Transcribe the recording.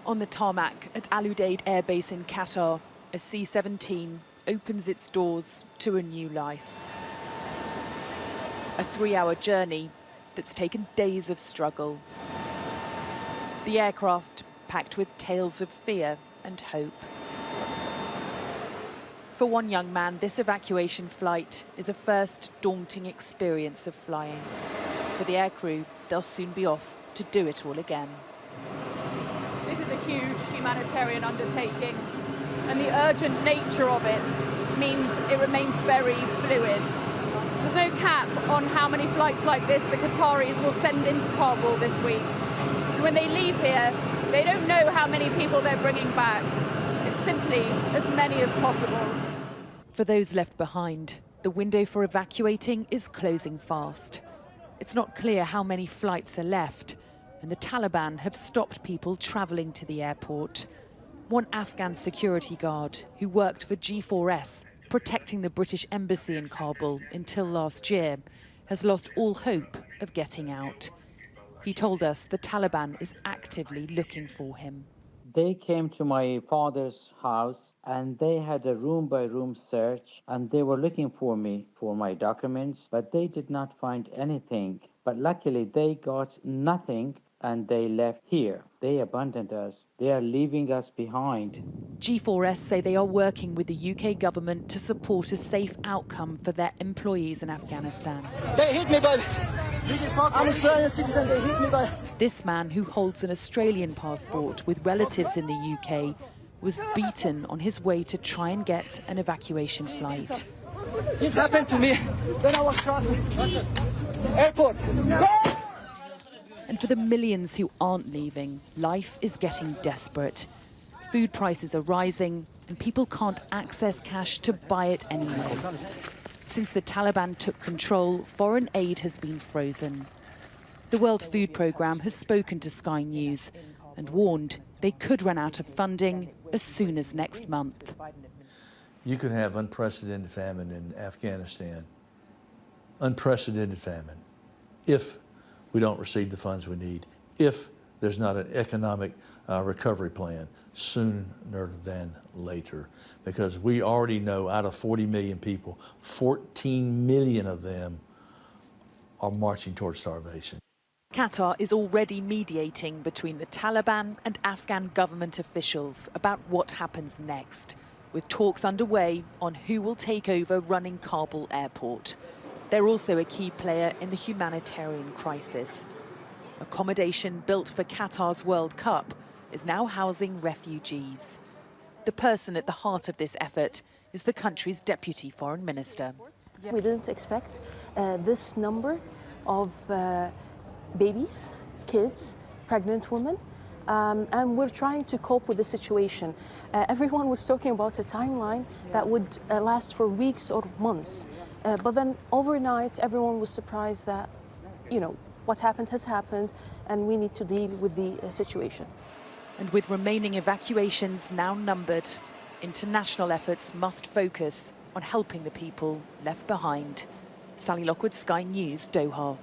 On the tarmac at Al Udeid Air Base in Qatar, a C-17 opens its doors to a new life. A 3-hour journey that's taken days of struggle. The aircraft packed with tales of fear and hope. For one young man, this evacuation flight is a first daunting experience of flying. For the aircrew, they'll soon be off to do it all again. This is a huge humanitarian undertaking, and the urgent nature of it means it remains very fluid. There's no cap on how many flights like this the Qataris will send into Kabul this week. And when they leave here, they don't know how many people they're bringing back. It's simply as many as possible. For those left behind, the window for evacuating is closing fast. It's not clear how many flights are left, and the Taliban have stopped people travelling to the airport. One Afghan security guard who worked for G4S, protecting the British embassy in Kabul until last year, has lost all hope of getting out. He told us the Taliban is actively looking for him. They came to my father's house and they had a room-by-room search, and they were looking for me, for my documents, but they did not find anything. But luckily they got nothing and they left here. They abandoned us. They are leaving us behind. G4S say they are working with the UK government to support a safe outcome for their employees in Afghanistan. They hit me, but I'm Australian citizen. They hit me, but... This man, who holds an Australian passport with relatives in the UK, was beaten on his way to try and get an evacuation flight. It happened to me when I was crossing airport. And for the millions who aren't leaving, life is getting desperate. Food prices are rising and people can't access cash to buy it anymore. Since the Taliban took control, foreign aid has been frozen. The World Food Programme has spoken to Sky News and warned they could run out of funding as soon as next month. You could have unprecedented famine in Afghanistan, unprecedented famine, if we don't receive the funds we need, if there's not an economic recovery plan sooner than later. Because we already know out of 40 million people, 14 million of them are marching towards starvation. Qatar is already mediating between the Taliban and Afghan government officials about what happens next, with talks underway on who will take over running Kabul airport. They're also a key player in the humanitarian crisis. Accommodation built for Qatar's World Cup is now housing refugees. The person at the heart of this effort is the country's deputy foreign minister. We didn't expect this number of babies, kids, pregnant women, and we're trying to cope with the situation. Everyone was talking about a timeline that would last for weeks or months. But then overnight, everyone was surprised that, what happened has happened and we need to deal with the situation. And with remaining evacuations now numbered, international efforts must focus on helping the people left behind. Sally Lockwood, Sky News, Doha.